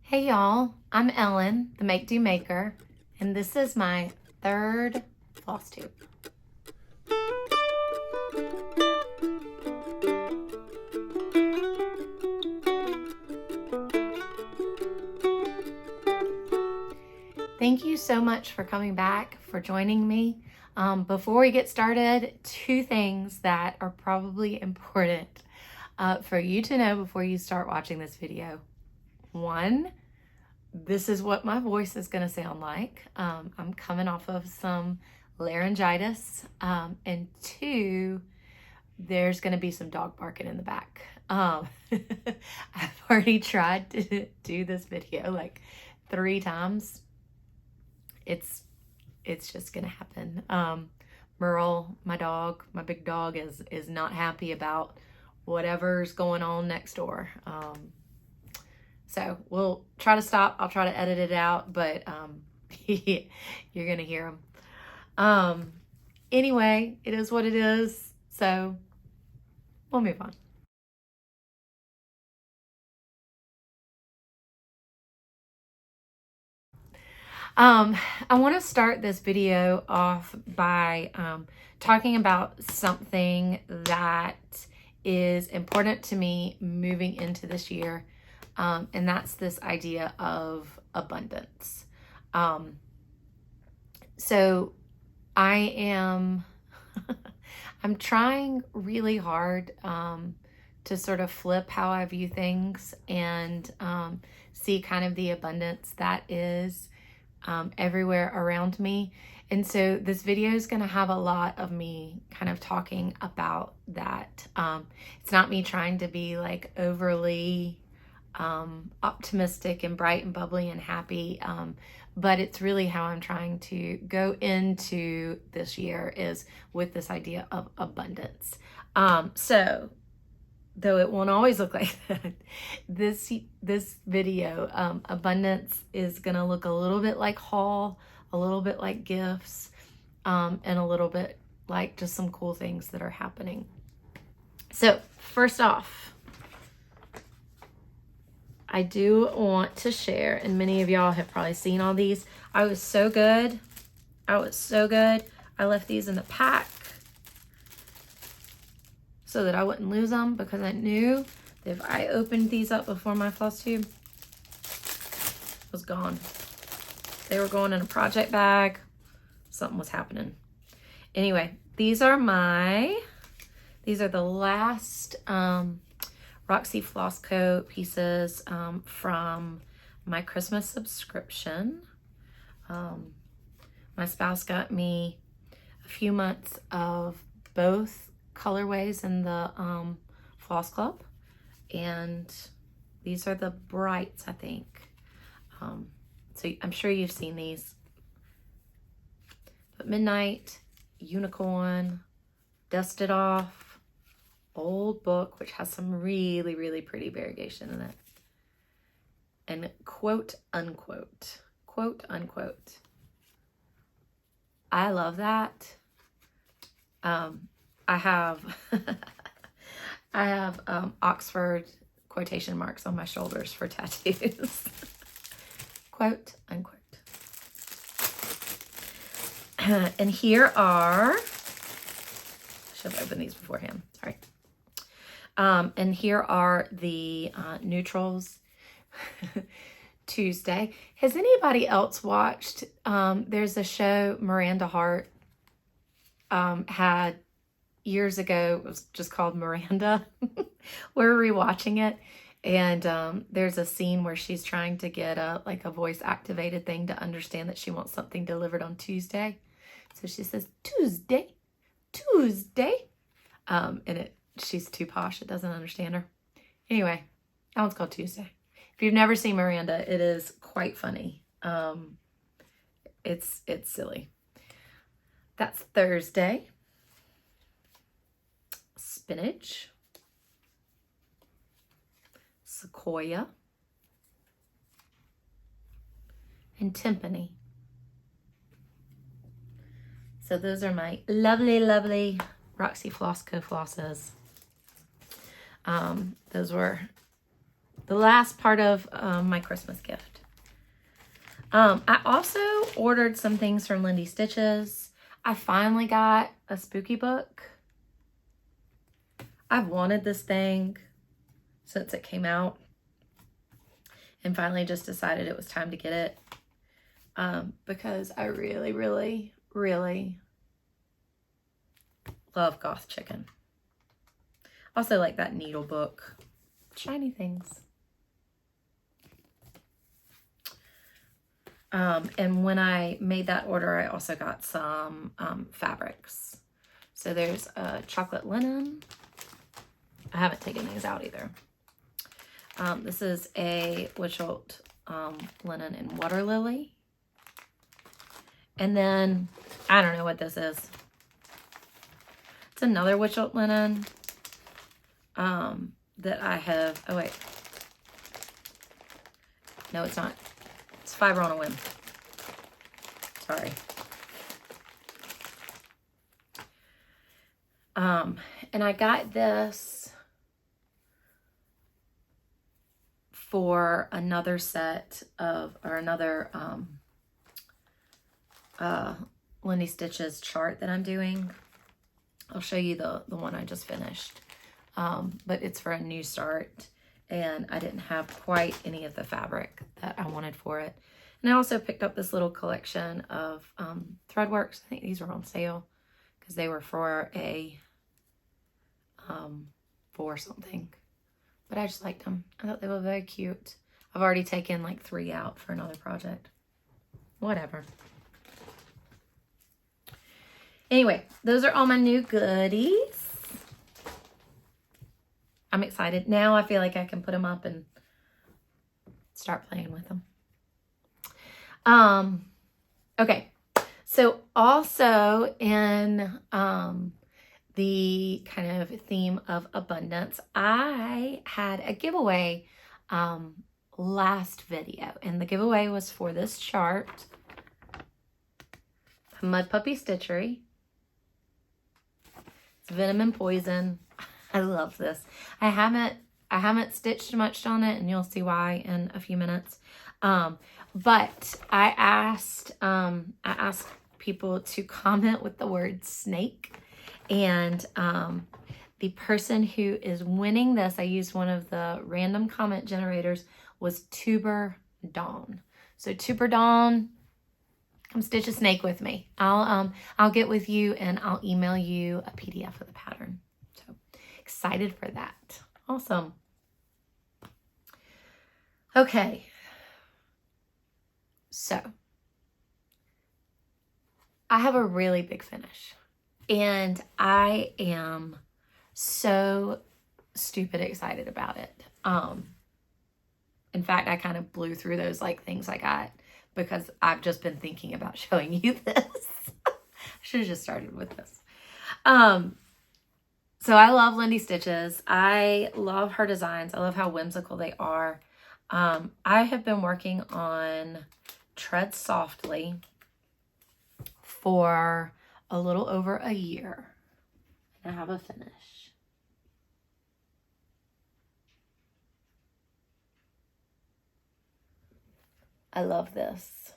Hey y'all, I'm Ellen, the Make Do Maker, and this is my third floss tube. Thank you so much for coming back, for joining me. Before we get started, two things that are probably important for you to know before you start watching this video. One, this is what my voice is going to sound like. I'm coming off of some laryngitis. And two, there's going to be some dog barking in the back. I've already tried to do this video like 3 times. It's just going to happen. Merle, my dog, my big dog, is not happy about whatever's going on next door. So we'll try to stop. I'll try to edit it out, but you're going to hear them. Anyway, it is what it is. So we'll move on. I want to start this video off by talking about something that is important to me moving into this year. And that's this idea of abundance. So I am, I'm trying really hard to sort of flip how I view things and see kind of the abundance that is everywhere around me. And so this video is going to have a lot of me kind of talking about that. It's not me trying to be like overly optimistic and bright and bubbly and happy. But it's really how I'm trying to go into this year is with this idea of abundance. So though it won't always look like that, this video, abundance is going to look a little bit like haul, a little bit like gifts, and a little bit like just some cool things that are happening. So first off, I do want to share, and many of y'all have probably seen all these. I was so good. I left these in the pack so that I wouldn't lose them, because I knew that if I opened these up before my floss tube, it was gone. They were going in a project bag. Something was happening. Anyway, these are the last Roxy Floss Co. pieces from my Christmas subscription. My spouse got me a few months of both colorways in the Floss Club, and these are the brights, I think. So I'm sure you've seen these. But Midnight, Unicorn, Dusted Off, Old Book, which has some really, really pretty variegation in it, and quote unquote. I love that. I have Oxford quotation marks on my shoulders for tattoos. Quote unquote. And here are, I should have opened these beforehand, sorry. And here are the neutrals. Tuesday. Has anybody else watched, there's a show Miranda Hart had years ago. It was just called Miranda. We're rewatching it, and there's a scene where she's trying to get a voice activated thing to understand that she wants something delivered on Tuesday. So she says, Tuesday. And she's too posh, it doesn't understand her. Anyway, that one's called Tuesday. If you've never seen Miranda, it is quite funny. It's silly. That's Thursday. Spinach. Sequoia. And Timpani. So those are my lovely, lovely Roxy Floss Co. flosses. Those were the last part of my Christmas gift. I also ordered some things from Lindy Stitches. I finally got a spooky book. I've wanted this thing since it came out, and finally just decided it was time to get it because I really, really, really love goth chicken. Also like that needle book. Shiny things. And when I made that order, I also got some fabrics. So there's a chocolate linen. I haven't taken these out either. This is a Witchelt linen in water lily. And then, I don't know what this is. It's another Witchelt linen that I have, oh wait. No, it's not. It's Fiber on a Whim. Sorry. And I got this for another set of, or another Lindy Stitches chart that I'm doing. I'll show you the one I just finished. But it's for a new start, and I didn't have quite any of the fabric that I wanted for it. And I also picked up this little collection of Threadworks. I think these were on sale because they were for a for something. But I just liked them. I thought they were very cute. I've already taken like 3 out for another project. Whatever. Anyway, those are all my new goodies. I'm excited. Now I feel like I can put them up and start playing with them. Okay. So also in the kind of theme of abundance, I had a giveaway last video, and the giveaway was for this chart, Mud Puppy Stitchery. It's Venom and Poison. I love this. I haven't stitched much on it, and you'll see why in a few minutes. But I asked people to comment with the word snake, and the person who is winning this, I used one of the random comment generators, was Tuber Dawn. So Tuber Dawn, come stitch a snake with me. I'll get with you and I'll email you a PDF of the pattern. So excited for that. Awesome. Okay. So I have a really big finish, and I am so stupid excited about it. In fact, I kind of blew through those like things I got because I've just been thinking about showing you this. I should have just started with this. So I love Lindy Stitches. I love her designs. I love how whimsical they are. I have been working on Tread Softly for a little over a year. I have a finish. I love this.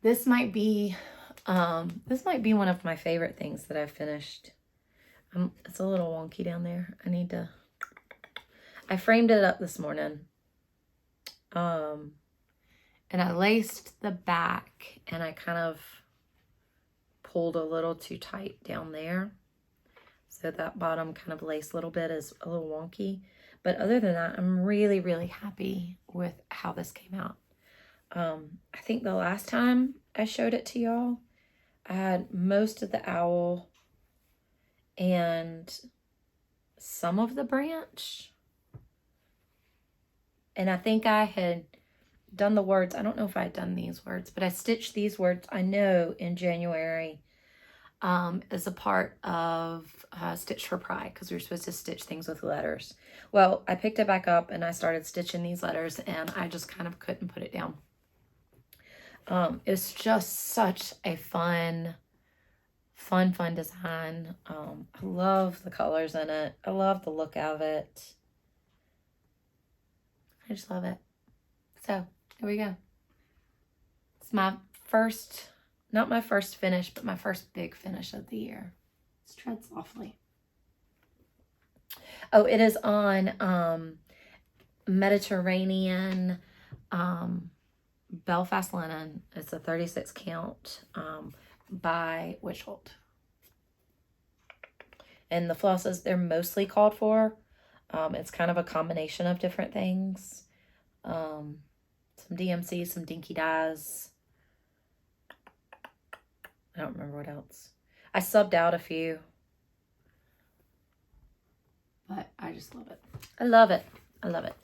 This might be one of my favorite things that I've finished. It's a little wonky down there. I framed it up this morning. And I laced the back, and I kind of pulled a little too tight down there. So that bottom kind of lace a little bit is a little wonky. But other than that, I'm really, really happy with how this came out. I think the last time I showed it to y'all, I had most of the owl and some of the branch. And I think I had done the words. I don't know if I had done these words, but I stitched these words, I know, in January as a part of Stitch for Pride, because we were supposed to stitch things with letters. Well, I picked it back up and I started stitching these letters, and I just kind of couldn't put it down. It's just such a fun design. I love the colors in it. I love the look of it. I just love it. So here we go. It's my first, not my first finish, but my first big finish of the year. Let's tread softly. Oh, it is on Mediterranean Belfast linen. It's a 36 count by Witchholt. And the flosses, they're mostly called for. It's kind of a combination of different things. Some DMC, some dinky dyes. I don't remember what else. I subbed out a few. But I just love it. I love it. I love it.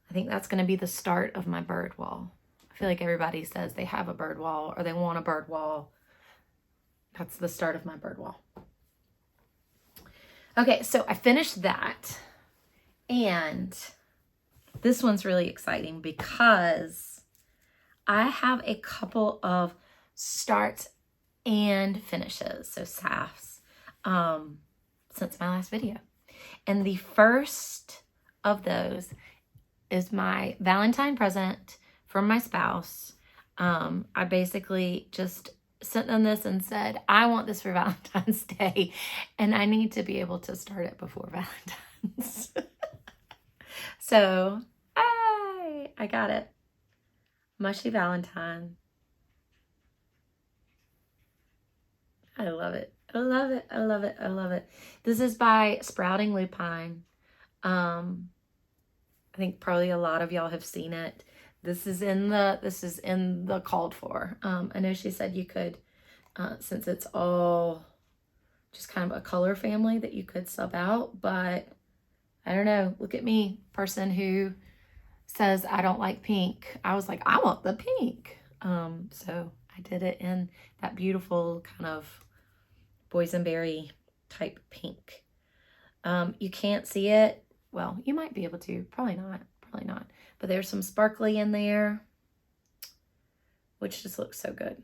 I think that's going to be the start of my bird wall. I feel like everybody says they have a bird wall or they want a bird wall. That's the start of my bird wall. Okay, so I finished that. And this one's really exciting because I have a couple of starts and finishes, so SAFs, since my last video. And the first of those is my Valentine present from my spouse. I basically just sent them this and said, I want this for Valentine's Day, and I need to be able to start it before Valentine's. So, I got it. Mushy Valentine. I love it. I love it. I love it. I love it. This is by Sprouting Lupine. I think probably a lot of y'all have seen it. This is in the called for. I know she said you could, since it's all just kind of a color family, that you could sub out, but I don't know. Look at me, person who says I don't like pink. I was like, I want the pink. So I did it in that beautiful kind of boysenberry type pink. You can't see it. Well, you might be able to. Probably not. Probably not. But there's some sparkly in there, which just looks so good.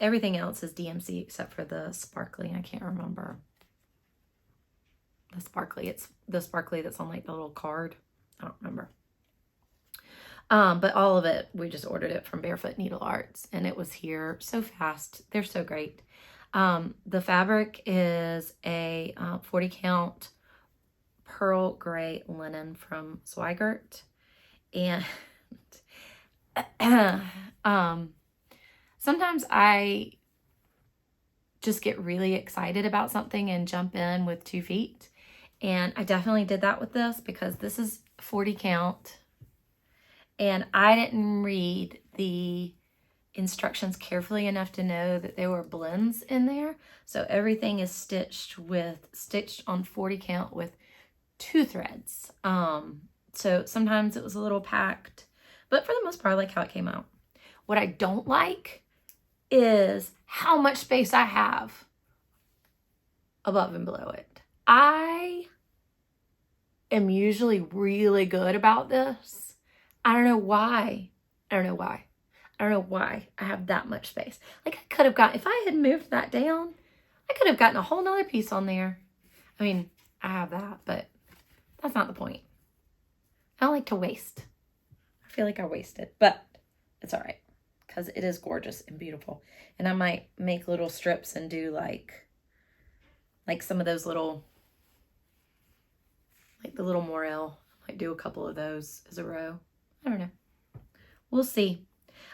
Everything else is DMC except for the sparkly. I can't remember. The sparkly. It's the sparkly that's on like the little card. I don't remember. But all of it, we just ordered it from Barefoot Needle Arts, and it was here so fast. They're so great. The fabric is a 40 count pearl gray linen from Swigert. And sometimes I just get really excited about something and jump in with 2 feet. And I definitely did that with this because this is 40 count. And I didn't read the instructions carefully enough to know that there were blends in there. So everything is stitched on 40 count with 2 threads. So sometimes it was a little packed, but for the most part, I like how it came out. What I don't like is how much space I have above and below it. I am usually really good about this. I don't know why. I don't know why I have that much space. Like I could have got, if I had moved that down, I could have gotten a whole nother piece on there. I mean, I have that, but that's not the point. I don't like to waste. I feel like I wasted, but it's all right because it is gorgeous and beautiful. And I might make little strips and do like some of those little, like the little morel. I might do a couple of those as a row. I don't know. We'll see.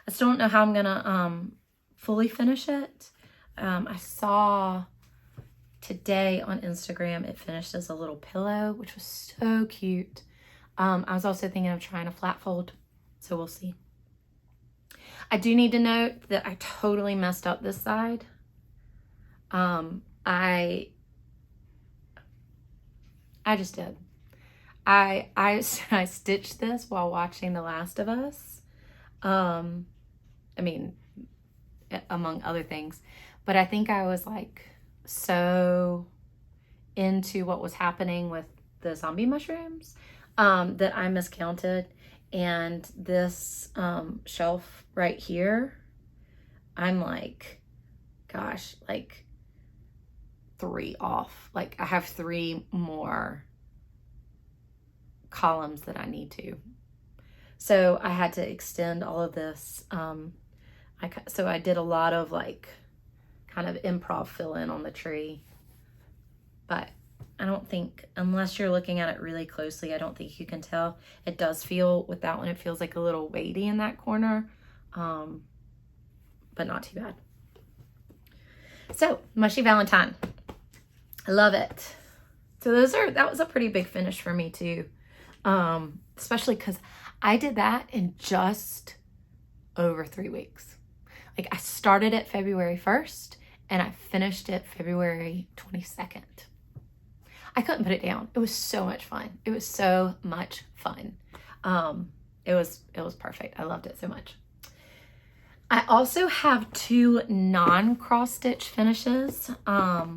I still don't know how I'm gonna fully finish it. I saw today on Instagram it finished as a little pillow, which was so cute. I was also thinking of trying a flat fold, so we'll see. I do need to note that I totally messed up this side. I just did. I stitched this while watching The Last of Us. I mean, among other things, but I think I was like so into what was happening with the zombie mushrooms that I miscounted. And this shelf right here, I'm like, gosh, like 3 off. Like I have 3 more columns that I need to. So I had to extend all of this. So I did a lot of like kind of improv fill in on the tree, but I don't think, unless you're looking at it really closely, I don't think you can tell. It does feel, with that one, it feels like a little weighty in that corner, but not too bad. So, Mushy Valentine. I love it. So that was a pretty big finish for me too. Especially because I did that in just over 3 weeks. Like, I started it February 1st and I finished it February 22nd. I couldn't put it down. It was so much fun. It was so much fun. It was perfect. I loved it so much. I also have 2 non-cross stitch finishes. I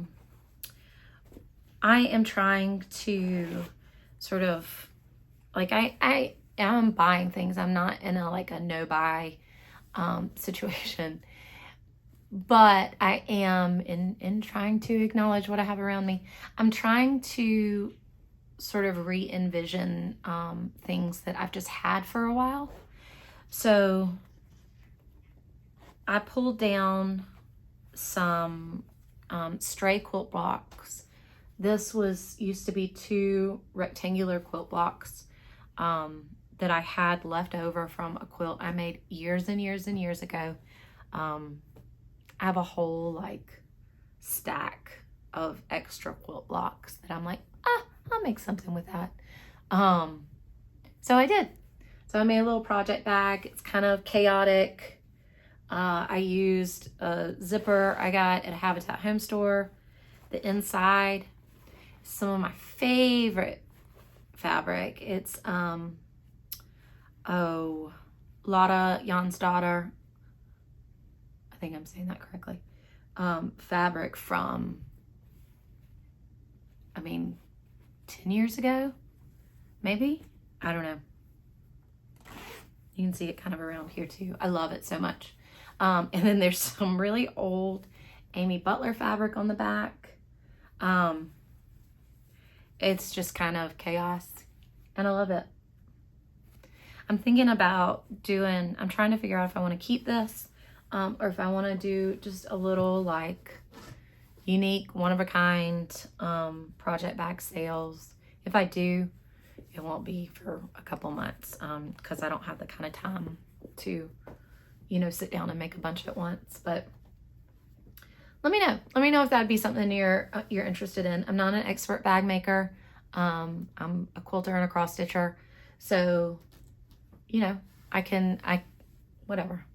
am trying to sort of, like, I am buying things. I'm not in a no buy situation, but I am in trying to acknowledge what I have around me. I'm trying to sort of re-envision things that I've just had for a while. So I pulled down some stray quilt blocks. This used to be 2 rectangular quilt blocks that I had left over from a quilt I made years and years and years ago. I have a whole like stack of extra quilt blocks that I'm like, I'll make something with that. So I did. So I made a little project bag. It's kind of chaotic. I used a zipper I got at a Habitat Home Store. The inside, some of my favorite fabric. It's Lotta Jansdottir, I think I'm saying that correctly, fabric from, 10 years ago, maybe? I don't know. You can see it kind of around here too. I love it so much. And then there's some really old Amy Butler fabric on the back. It's just kind of chaos, and I love it. I'm thinking about I'm trying to figure out if I want to keep this, or if I want to do just a little like unique, one-of-a-kind project bag sales. If I do, it won't be for a couple months because I don't have the kind of time to, sit down and make a bunch at once. But let me know. Let me know if that'd be something you're interested in. I'm not an expert bag maker. I'm a quilter and a cross stitcher, so whatever.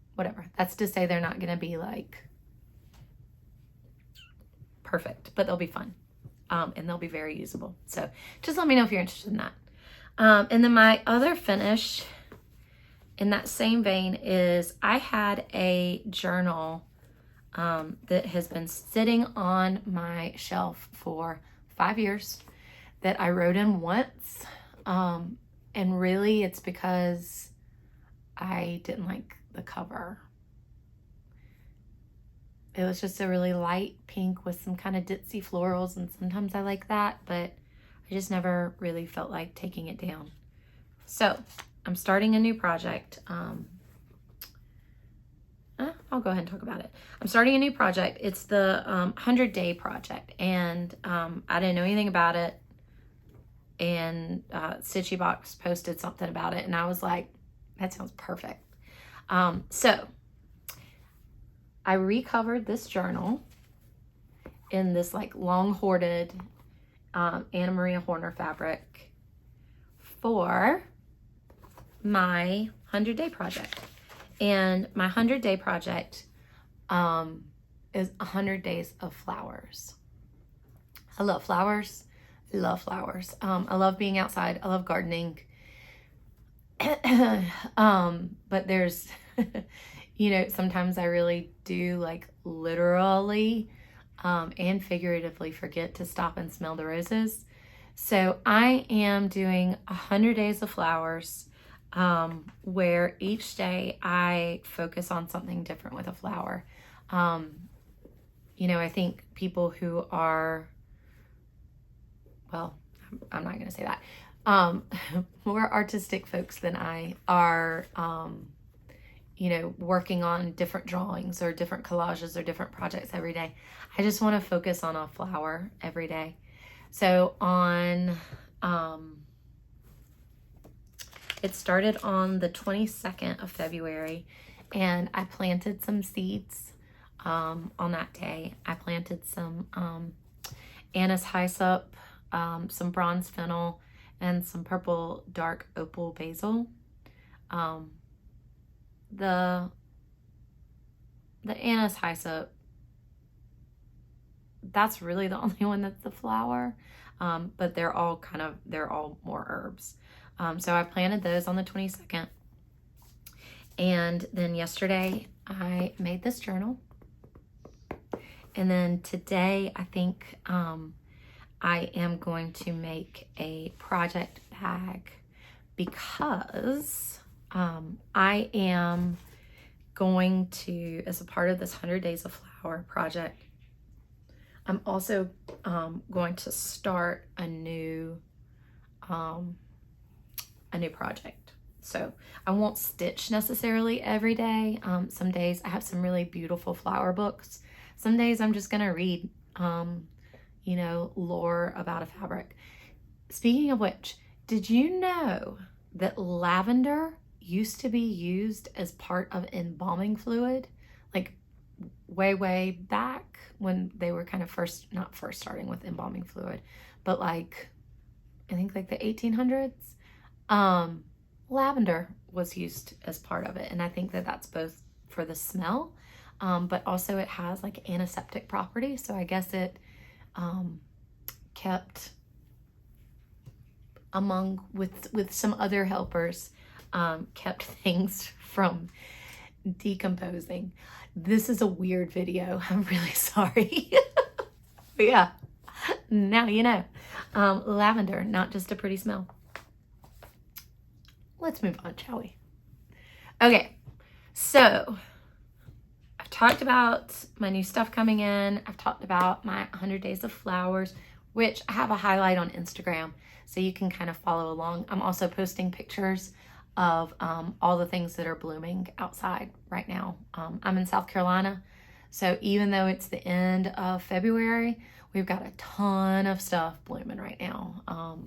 That's to say they're not going to be like perfect, but they'll be fun. And they'll be very usable. So just let me know if you're interested in that. And then my other finish in that same vein is I had a journal that has been sitting on my shelf for 5 years that I wrote in once. And really it's because I didn't like the cover. It was just a really light pink with some kind of ditzy florals, and sometimes I like that, but I just never really felt like taking it down. So I'm starting a new project. I'll go ahead and talk about it. I'm starting a new project. It's the 100-day project, and I didn't know anything about it, and Stitchy Box posted something about it, and I was like, that sounds perfect. So I recovered this journal in this like long hoarded Anna Maria Horner fabric for my 100-day project. And my 100-day project is 100 days of flowers. I love flowers. I love flowers. I love being outside. I love gardening. But there's, sometimes I really do like literally and figuratively forget to stop and smell the roses. So I am doing 100 days of flowers, where each day I focus on something different with a flower. I think people who are, well, I'm not going to say that. um, more artistic folks than I are, you know, working on different drawings or different collages or different projects every day. I just want to focus on a flower every day. So on, it started on the 22nd of February, and I planted some seeds on that day. I planted some anise hyssop, some bronze fennel, and some purple dark opal basil. The anise hyssop, that's really the only one that's the flower, but they're all more herbs. So I planted those on the 22nd. And then yesterday I made this journal. And then today I think I am going to make a project bag because I am going to, as a part of this 100 Days of Flower project, I'm also going to start a new project. So I won't stitch necessarily every day. Some days I have some really beautiful flower books. Some days I'm just gonna read, you know, lore about a fabric. Speaking of which, did you know that lavender used to be used as part of embalming fluid? Like way back when they were kind of not first starting with embalming fluid, but like, I think like the 1800s. Lavender was used as part of it. And I think that that's both for the smell, but also it has like antiseptic properties. So I guess it kept with some other helpers, kept things from decomposing. This is a weird video. I'm really sorry. But yeah, now you know. Lavender, not just a pretty smell. Let's move on, shall we? Okay, so I've talked about my new stuff coming in. I've talked about my 100 Days of Flowers, which I have a highlight on Instagram, so you can kind of follow along. I'm also posting pictures of all the things that are blooming outside right now. I'm in South Carolina, so even though it's the end of February, we've got a ton of stuff blooming right now,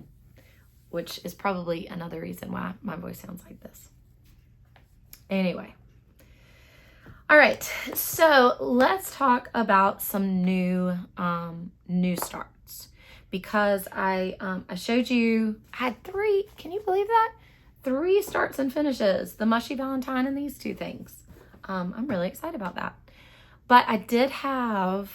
which is probably another reason why my voice sounds like this. Anyway. All right, so let's talk about some new starts, because I showed you, I had 3, can you believe that? 3 starts and finishes, the Mushy Valentine and these 2 things. I'm really excited about that. But I did have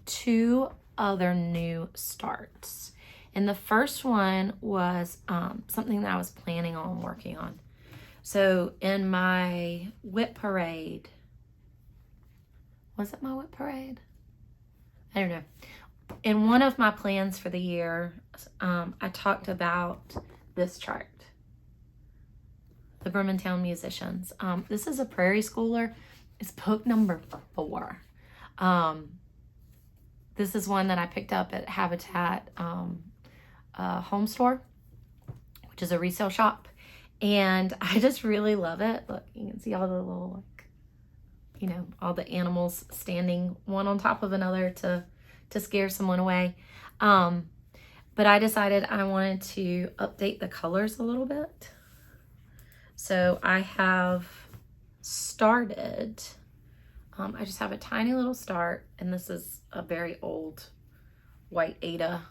2 other new starts. And the first one was something that I was planning on working on. So in my whip parade, was it my whip parade? I don't know. In one of my plans for the year, I talked about this chart, the Birmingham Musicians. This is a Prairie Schooler. It's book number 4. This is one that I picked up at Habitat Home Store, which is a resale shop. And I just really love it. Look, you can see all the little, like, you know, all the animals standing one on top of another to scare someone away. But I decided I wanted to update the colors a little bit. So I have started, I just have a tiny little start, and this is a very old white Ada.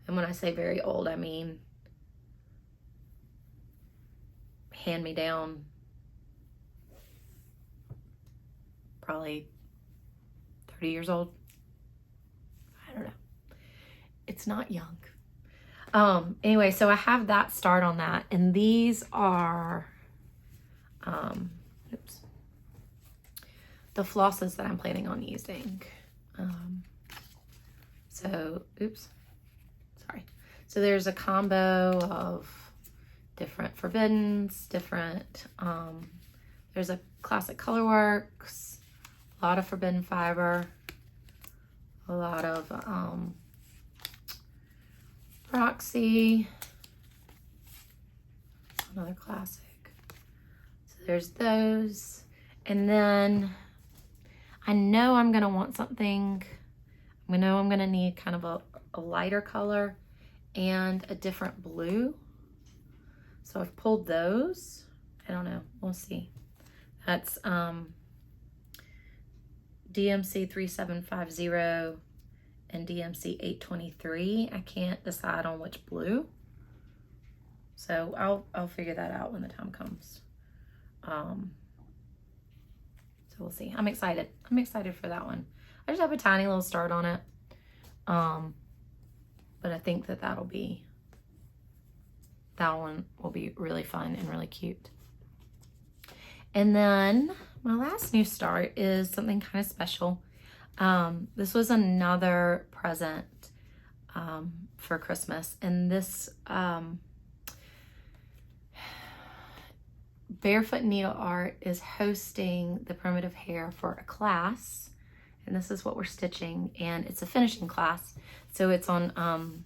And when I say very old, I mean hand-me-down, probably 30 years old. I don't know. It's not young. Anyway, so I have that start on that, and these are the flosses that I'm planning on using. So there's a combo of different Forbiddens, there's a classic Colorworks, a lot of Forbidden fiber, a lot of Roxy, another classic. So there's those. And then I know I'm gonna want something, I know I'm gonna need kind of a lighter color and a different blue. So I've pulled those. I don't know, we'll see. That's DMC 3750 and DMC 823. I can't decide on which blue. So I'll figure that out when the time comes. So we'll see. I'm excited. I'm excited for that one. I just have a tiny little start on it. But I think that that one will be really fun and really cute. And then my last new start is something kind of special. This was another present for Christmas, and this Barefoot Needle Art is hosting the primitive hair for a class, and this is what we're stitching, and it's a finishing class, so it's on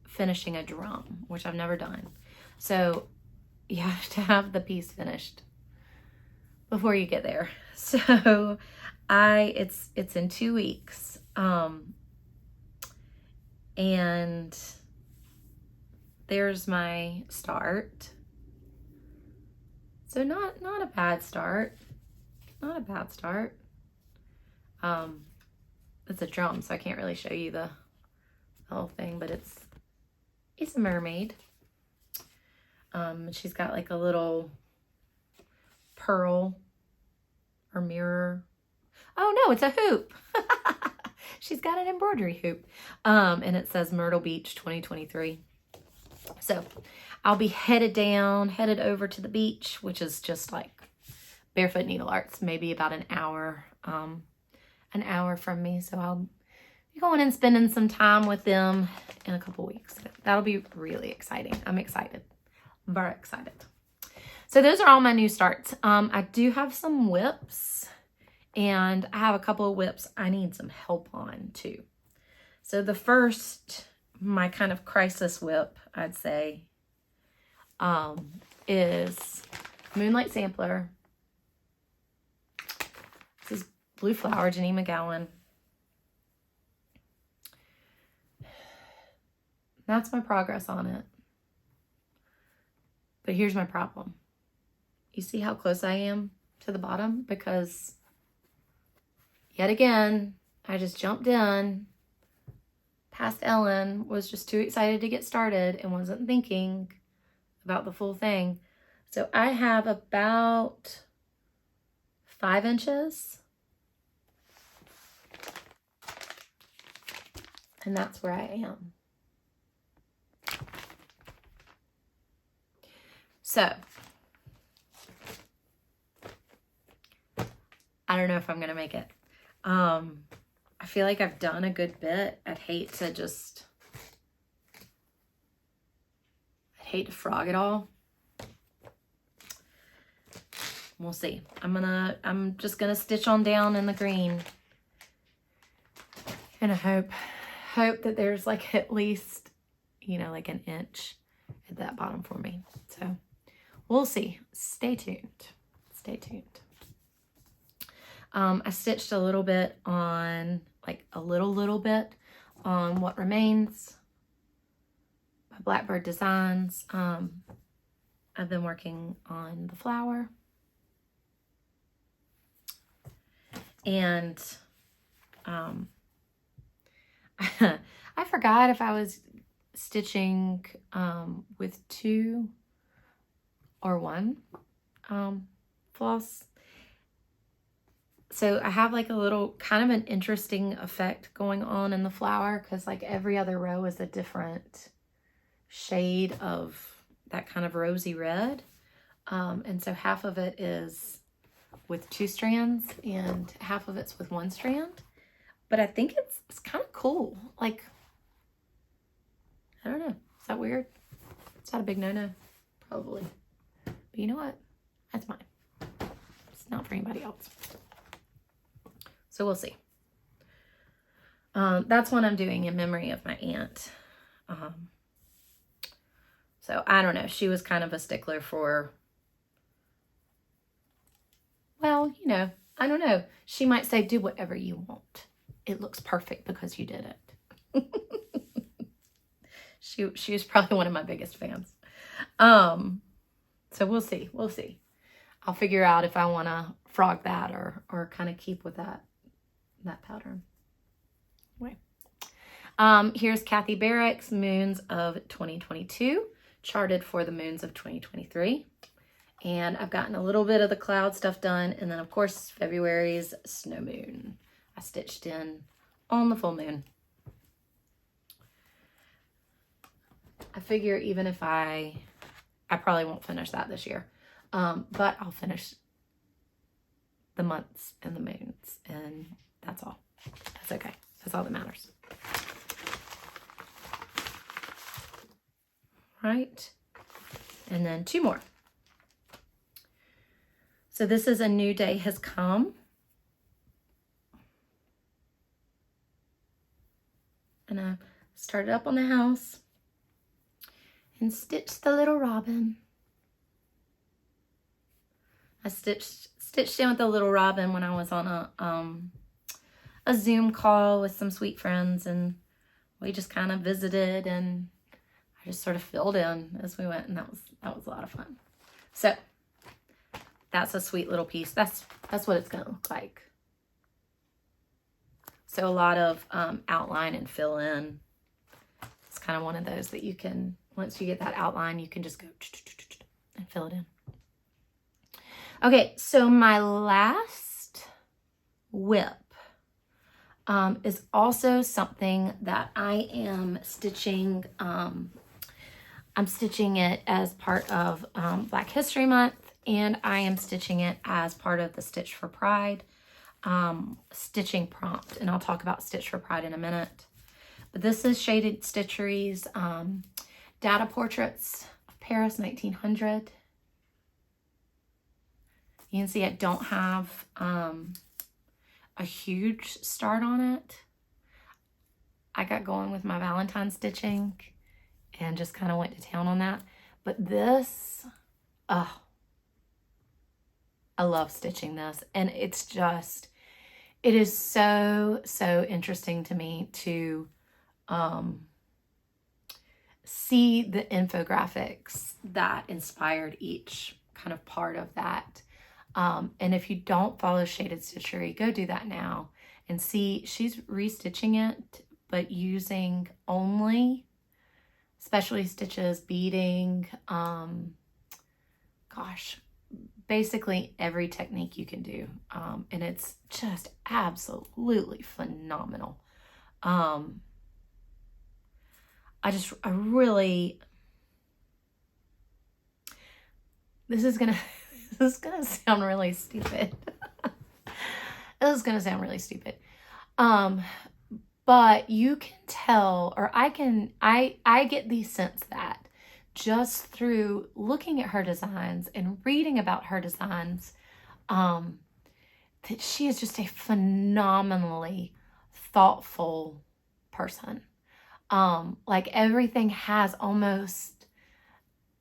finishing a drum, which I've never done. So you have to have the piece finished before you get there. So it's in 2 weeks, and there's my start. So not a bad start, not a bad start. It's a drum, so I can't really show you the whole thing, but it's a mermaid. She's got like a little pearl or mirror. Oh no, it's a hoop. She's got an embroidery hoop. And it says Myrtle Beach 2023. So I'll be headed over to the beach, which is just like Barefoot Needle Arts, maybe about an hour from me. So I'll be going and spending some time with them in a couple weeks. That'll be really exciting. I'm excited, very excited. So those are all my new starts. I do have some whips, and I have a couple of whips I need some help on too. So the first, my kind of crisis whip, I'd say, is Moonlight Sampler. This is Blue Flower, Janine McGowan. That's my progress on it. But here's my problem. You see how close I am to the bottom? Because yet again, I just jumped in past Ellen, was just too excited to get started and wasn't thinking about the full thing. So I have about 5 inches. And that's where I am. So I don't know if I'm going to make it. I feel like I've done a good bit. I'd hate to frog it all. We'll see. I'm just gonna stitch on down in the green. And I hope that there's like at least, like an inch at that bottom for me. So we'll see. Stay tuned. Stay tuned. I stitched a little bit on, like a little bit on What Remains by Blackbird Designs. I've been working on the flower. And I forgot if I was stitching with 2 or 1 floss. So I have like a little kind of an interesting effect going on in the flower, because like every other row is a different shade of that kind of rosy red. And so half of it is with 2 strands and half of it's with 1 strand. But I think it's kind of cool. Like, I don't know. Is that weird? Is that a big no-no? Probably. But you know what? That's mine. It's not for anybody else. So we'll see. That's what I'm doing in memory of my aunt. So I don't know. She was kind of a stickler for, well, you know, I don't know. She might say, do whatever you want. It looks perfect because you did it. She was probably one of my biggest fans. So we'll see. We'll see. I'll figure out if I want to frog that or kind of keep with that pattern. Anyway. Here's Kathy Barrick's Moons of 2022, charted for the moons of 2023. And I've gotten a little bit of the cloud stuff done. And then, of course, February's snow moon. I stitched in on the full moon. I figure even if I probably won't finish that this year. But I'll finish the months and the moons. And that's all. That's okay. That's all that matters. Right? And then 2 more. So this is A New Day Has Come. And I started up on the house and stitched the little robin. I stitched in with the little robin when I was on a Zoom call with some sweet friends, and we just kind of visited, and I just sort of filled in as we went, and that was a lot of fun. So that's a sweet little piece. That's what it's gonna look like. So a lot of outline and fill in. It's kind of one of those that you can, once you get that outline, you can just go and fill it in. Okay, so my last whip is also something that I am stitching. I'm stitching it as part of Black History Month, and I am stitching it as part of the Stitch for Pride stitching prompt, and I'll talk about Stitch for Pride in a minute. But this is Shaded Stitchery's Data Portraits of Paris 1900. You can see I don't have a huge start on it. I got going with my Valentine stitching and just kind of went to town on that. But this, oh, I love stitching this. And it's just, it is so, so interesting to me to see the infographics that inspired each kind of part of that. And if you don't follow Shaded Stitchery, go do that now and see. She's restitching it, but using only specialty stitches, beading, gosh, basically every technique you can do. And it's just absolutely phenomenal. I really, this is gonna sound really stupid. This is gonna sound really stupid. But you can tell, or I get the sense that just through looking at her designs and reading about her designs, that she is just a phenomenally thoughtful person. Like everything has almost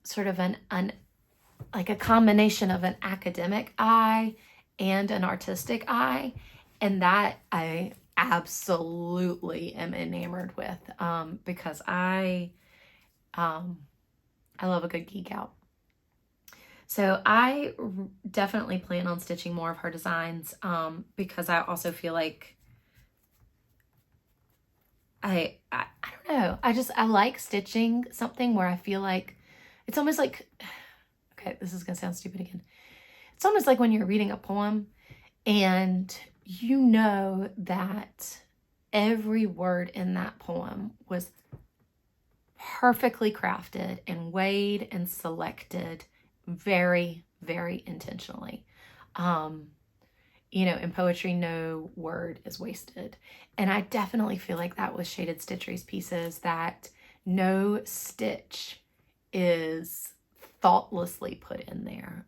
sort of like a combination of an academic eye and an artistic eye. And that I absolutely am enamored with, because I love a good geek out. So I definitely plan on stitching more of her designs, because I also feel like I don't know. I like stitching something where I feel like it's almost like, okay, this is going to sound stupid again. It's almost like when you're reading a poem and you know that every word in that poem was perfectly crafted and weighed and selected very, very intentionally. You know, in poetry, no word is wasted. And I definitely feel like that with Shaded Stitchery's pieces, that no stitch is thoughtlessly put in there.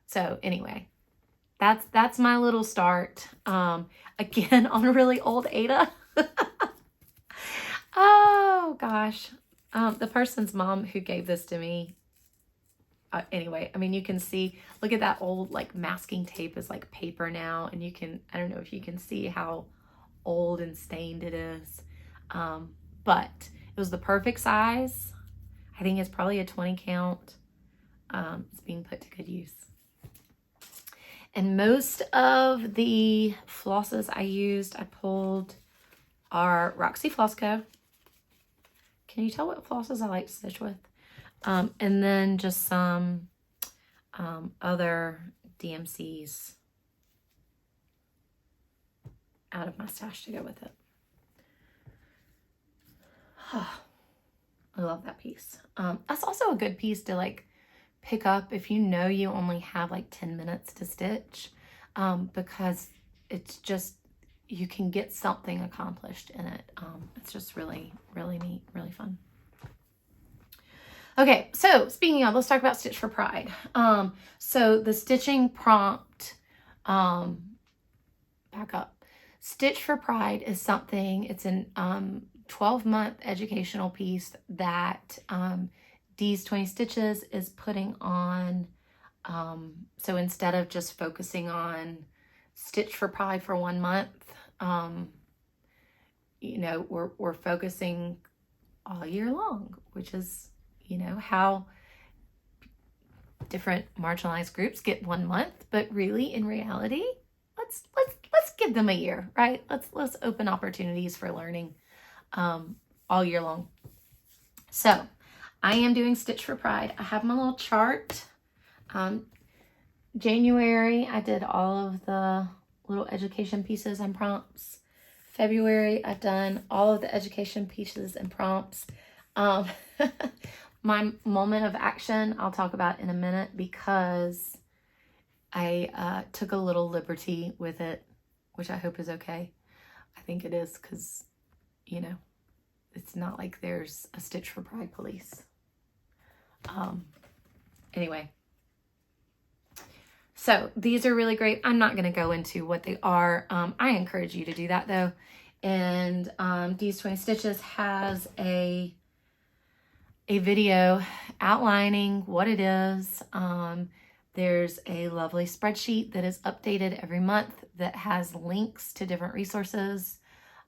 So anyway, that's my little start. Again, on really old Ada. Oh gosh. The person's mom who gave this to me, anyway, I mean, you can see, look at that old like masking tape is like paper now, and you can, I don't know if you can see how old and stained it is, but it was the perfect size. I think it's probably a 20 count. It's being put to good use. And most of the flosses I used, I pulled are Roxy Floss Co. Can you tell what flosses I like to stitch with? And then just some other DMCs out of my stash to go with it. Oh, I love that piece. That's also a good piece to like pick up if you know you only have like 10 minutes to stitch, because it's just, you can get something accomplished in it. It's just really, really neat, really fun. Okay, so speaking of, let's talk about Stitch for Pride. So the stitching prompt, back up. Stitch for Pride is something, it's an 12-month educational piece that D's 20 Stitches is putting on. So instead of just focusing on Stitch for Pride for 1 month, you know, we're focusing all year long, which is, you know, how different marginalized groups get 1 month, but really in reality, let's give them a year, right? Let's open opportunities for learning all year long. So I am doing Stitch for Pride. I have my little chart. January, I did all of the little education pieces and prompts. February, I've done all of the education pieces and prompts. My moment of action, I'll talk about in a minute, because I took a little liberty with it, which I hope is okay. I think it is, because, you know, it's not like there's a Stitch for Pride police. Anyway. So these are really great. I'm not going to go into what they are. I encourage you to do that though. And D's 20 Stitches has a video outlining what it is. There's a lovely spreadsheet that is updated every month that has links to different resources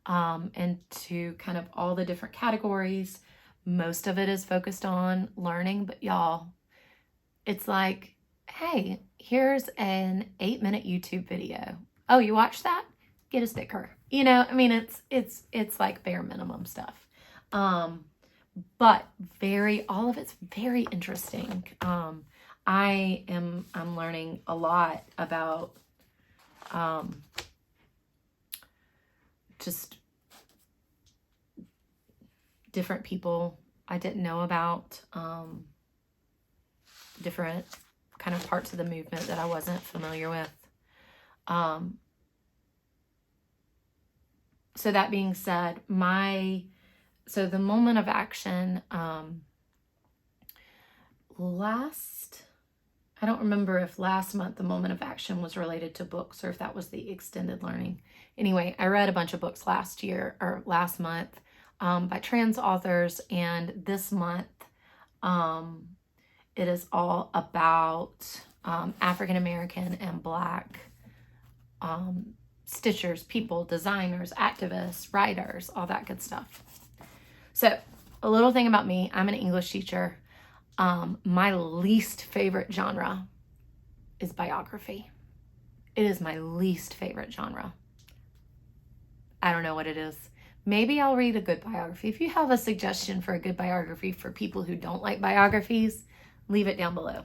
and to kind of all the different categories. Most of it is focused on learning, but y'all, it's like, hey, here's an 8-minute YouTube video. Oh, you watched that? Get a sticker. You know, I mean, it's like bare minimum stuff. But all of it's very interesting. I'm learning a lot about just different people I didn't know about, different kind of parts of the movement that I wasn't familiar with. So that being said, so the moment of action, I don't remember if last month the moment of action was related to books or if that was the extended learning. Anyway, I read a bunch of books last month by trans authors, and this month it is all about African American and Black stitchers, people, designers, activists, writers, all that good stuff. So a little thing about me, I'm an English teacher. My least favorite genre is biography. It is my least favorite genre. I don't know what it is. Maybe I'll read a good biography. If you have a suggestion for a good biography for people who don't like biographies, leave it down below.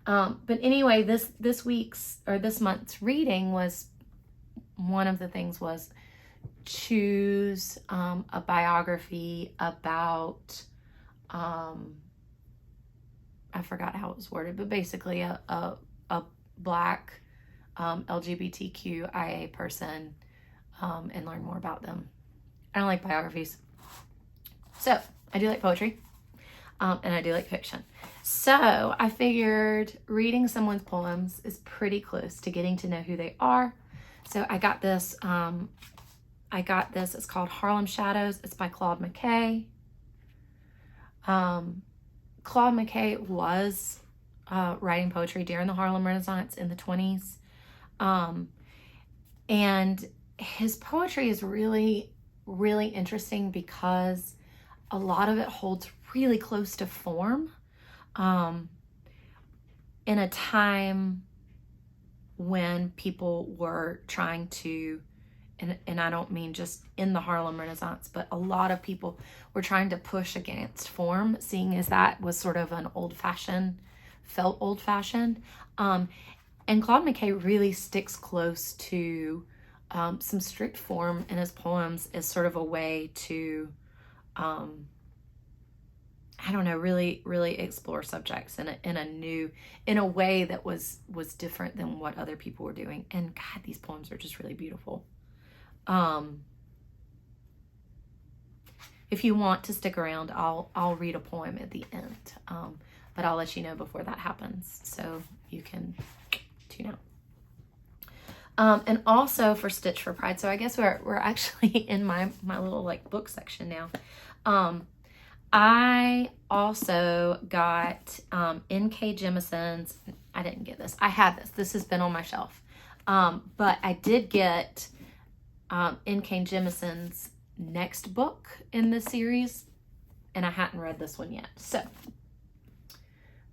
But anyway, this month's reading was, one of the things was choose a biography about, I forgot how it was worded, but basically a Black LGBTQIA person, and learn more about them. I don't like biographies. So I do like poetry, and I do like fiction. So I figured reading someone's poems is pretty close to getting to know who they are. So I got this I got this. It's called Harlem Shadows. It's by Claude McKay. Claude McKay was writing poetry during the Harlem Renaissance in the 20s. And his poetry is really, really interesting because a lot of it holds really close to form in a time when people were trying to, and I don't mean just in the Harlem Renaissance, but a lot of people were trying to push against form, seeing as that was sort of an felt old-fashioned. And Claude McKay really sticks close to some strict form in his poems as sort of a way to, I don't know, really, really explore subjects in a way that was different than what other people were doing. And God, these poems are just really beautiful. If you want to stick around, I'll read a poem at the end, but I'll let you know before that happens, so you can tune out. And also for Stitch for Pride, so I guess we're actually in my little like book section now. I also got N.K. Jemison's. I didn't get this. I had this. This has been on my shelf, but I did get N.K. Jemison's next book in this series, and I hadn't read this one yet. So,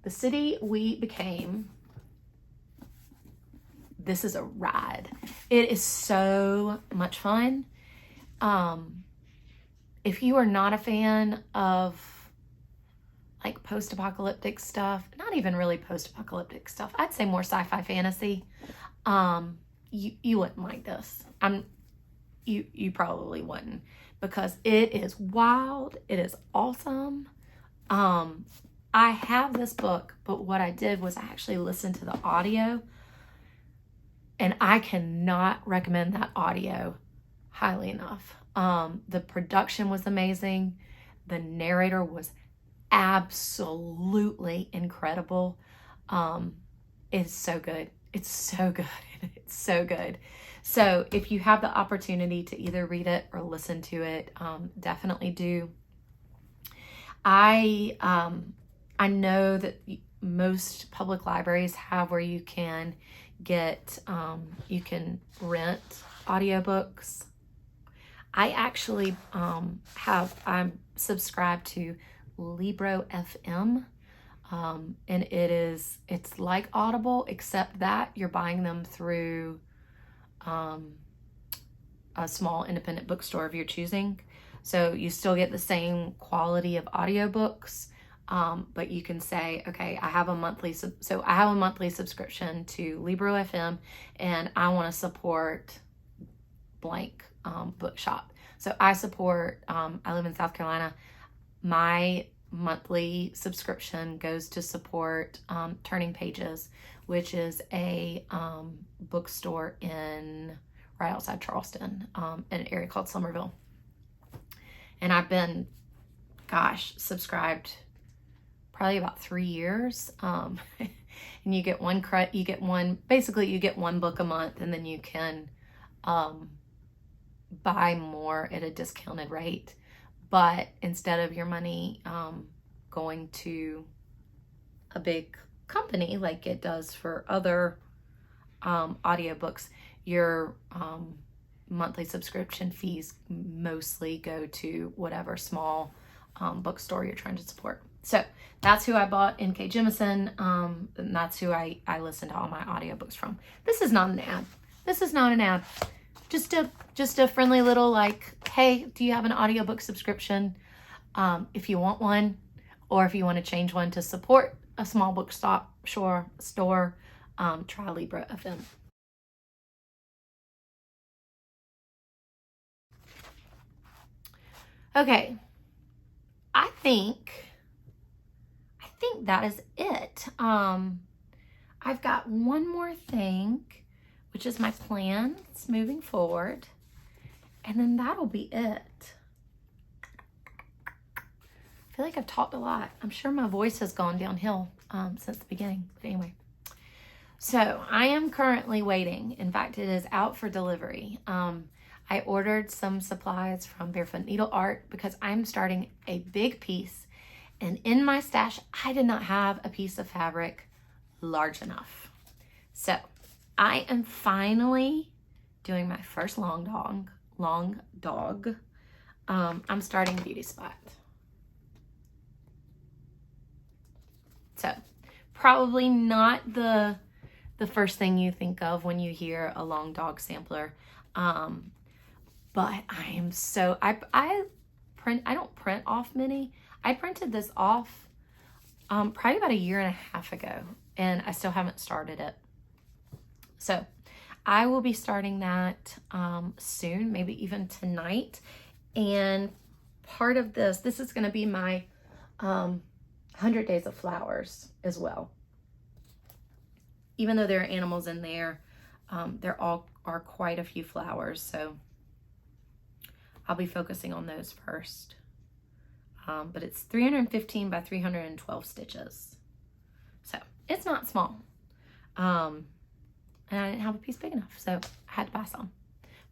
The City We Became. This is a ride. It is so much fun. If you are not a fan of like post-apocalyptic stuff, not even really post-apocalyptic stuff, I'd say more sci-fi fantasy, you wouldn't like this. You probably wouldn't, because it is wild. It is awesome. I have this book, but what I did was I actually listened to the audio, and I cannot recommend that audio highly enough. The production was amazing. The narrator was absolutely incredible. It's so good. It's so good. It's so good. So if you have the opportunity to either read it or listen to it, definitely do. I know that most public libraries have where you can get, you can rent audiobooks. I actually I'm subscribed to Libro FM, and it's like Audible, except that you're buying them through a small independent bookstore of your choosing. So you still get the same quality of audiobooks, but you can say, okay, I have a monthly subscription to Libro FM, and I want to support blank bookshop. So I support, I live in South Carolina. My monthly subscription goes to support Turning Pages, which is a bookstore right outside Charleston, in an area called Somerville. And I've been, subscribed probably about 3 years. And you get one book a month, and then you can buy more at a discounted rate. But instead of your money going to a big company like it does for other audiobooks, your monthly subscription fees mostly go to whatever small bookstore you're trying to support. So that's who I bought, N.K. Jemison, and that's who I listen to all my audiobooks from. This is not an ad. This is not an ad. Just a friendly little like, hey, do you have an audiobook subscription? If you want one, or if you want to change one to support a small bookstop store, try Libra FM. Okay, I think that is it. I've got one more thing, which is my plans moving forward, and then that'll be it. I feel like I've talked a lot. I'm sure my voice has gone downhill since the beginning, but anyway. So I am currently waiting. In fact, it is out for delivery. I ordered some supplies from Barefoot Needle Art because I'm starting a big piece, and in my stash, I did not have a piece of fabric large enough. So I am finally doing my first long dog. I'm starting Beauty Spot. So probably not the first thing you think of when you hear a long dog sampler. But I am so, I don't print off many. I printed this off probably about 1.5 years ago, and I still haven't started it. So I will be starting that soon, maybe even tonight. And part of this is going to be my 100 Days of Flowers as well. Even though there are animals in there, there are quite a few flowers, so I'll be focusing on those first. But it's 315 by 312 stitches, so it's not small. And I didn't have a piece big enough, so I had to buy some.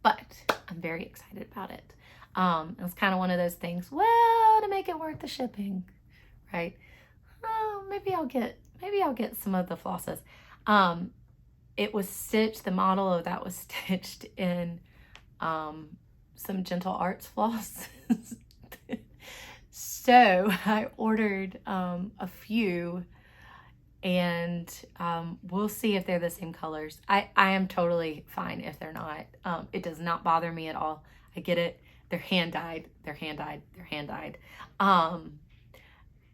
But I'm very excited about it. It was kind of one of those things, well, to make it worth the shipping, right? Oh, maybe I'll get some of the flosses. It was stitched, the model of that was stitched in some Gentle Arts floss. So I ordered a few, and we'll see if they're the same colors. I am totally fine if they're not. It does not bother me at all. I get it. They're hand dyed.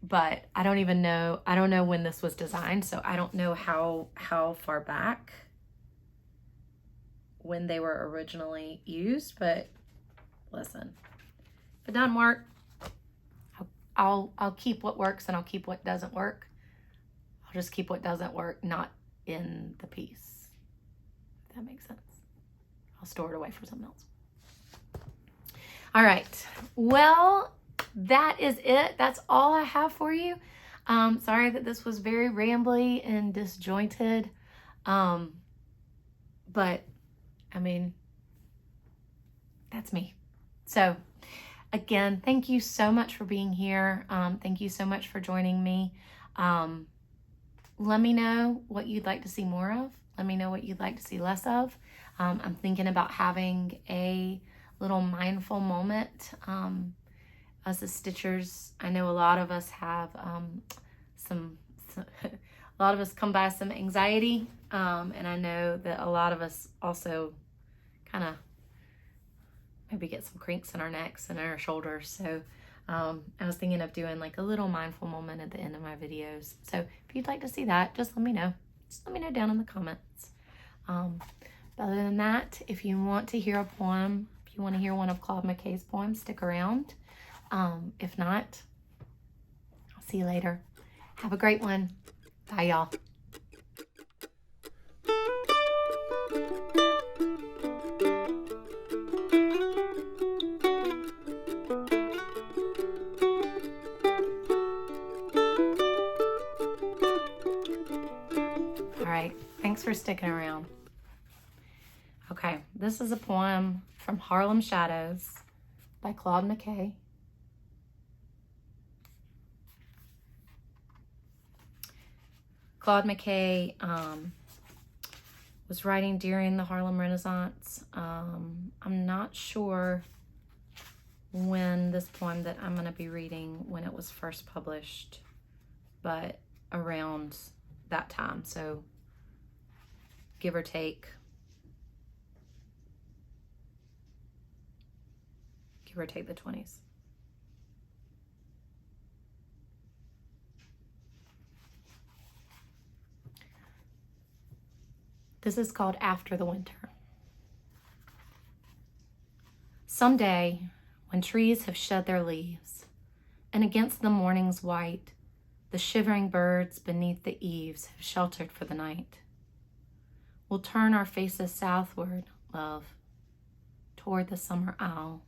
But I don't even know. I don't know when this was designed, so I don't know how far back when they were originally used. But listen, if it doesn't work, I'll keep what works, and I'll keep what doesn't work. I'll just keep what doesn't work, not in the piece. If that makes sense. I'll store it away for something else. All right. Well, that is it. That's all I have for you. Sorry that this was very rambly and disjointed. But I mean, that's me. So again, thank you so much for being here. Thank you so much for joining me. Let me know what you'd like to see more of. Let me know what you'd like to see less of. I'm thinking about having a little mindful moment. Us as stitchers, I know a lot of us have a lot of us come by some anxiety, and I know that a lot of us also kind of maybe get some crinks in our necks and our shoulders. So I was thinking of doing like a little mindful moment at the end of my videos. So if you'd like to see that, just let me know. Just let me know down in the comments. But other than that, if you want to hear a poem, if you want to hear one of Claude McKay's poems, stick around. If not, I'll see you later. Have a great one. Bye, y'all. All right, thanks for sticking around. Okay, this is a poem from Harlem Shadows by Claude McKay. Claude McKay was writing during the Harlem Renaissance. I'm not sure when this poem that I'm going to be reading, when it was first published, but around that time. So give or take the 20s. This is called After the Winter. Someday, when trees have shed their leaves, and against the morning's white, the shivering birds beneath the eaves have sheltered for the night, we'll turn our faces southward, love, toward the summer owl,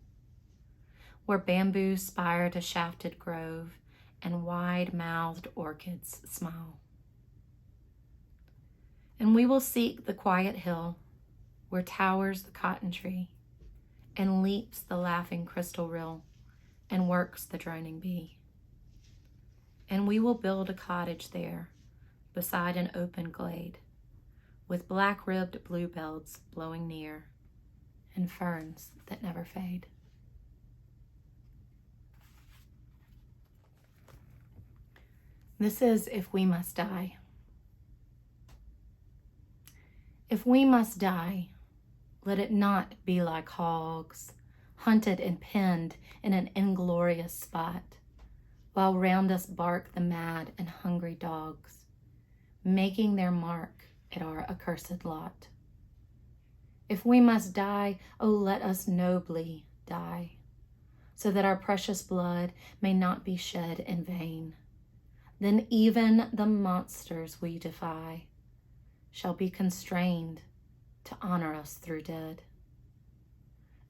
where bamboos spire to shafted grove and wide-mouthed orchids smile. And we will seek the quiet hill where towers the cotton tree and leaps the laughing crystal rill, and works the droning bee. And we will build a cottage there, beside an open glade, with black-ribbed bluebells blowing near, and ferns that never fade. This is If We Must Die. If we must die, let it not be like hogs, hunted and penned in an inglorious spot, while round us bark the mad and hungry dogs, making their mark at our accursed lot. If we must die, oh, let us nobly die, so that our precious blood may not be shed in vain. Then even the monsters we defy shall be constrained to honor us through dead.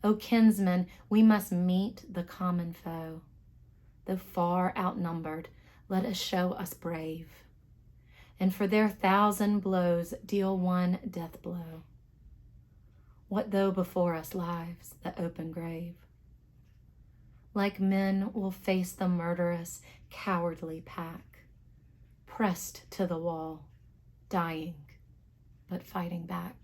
O kinsmen, we must meet the common foe. Though far outnumbered, let us show us brave, and for their 1,000 blows deal one death blow. What though before us lies the open grave? Like men we'll face the murderous, cowardly pack, pressed to the wall, dying but fighting back.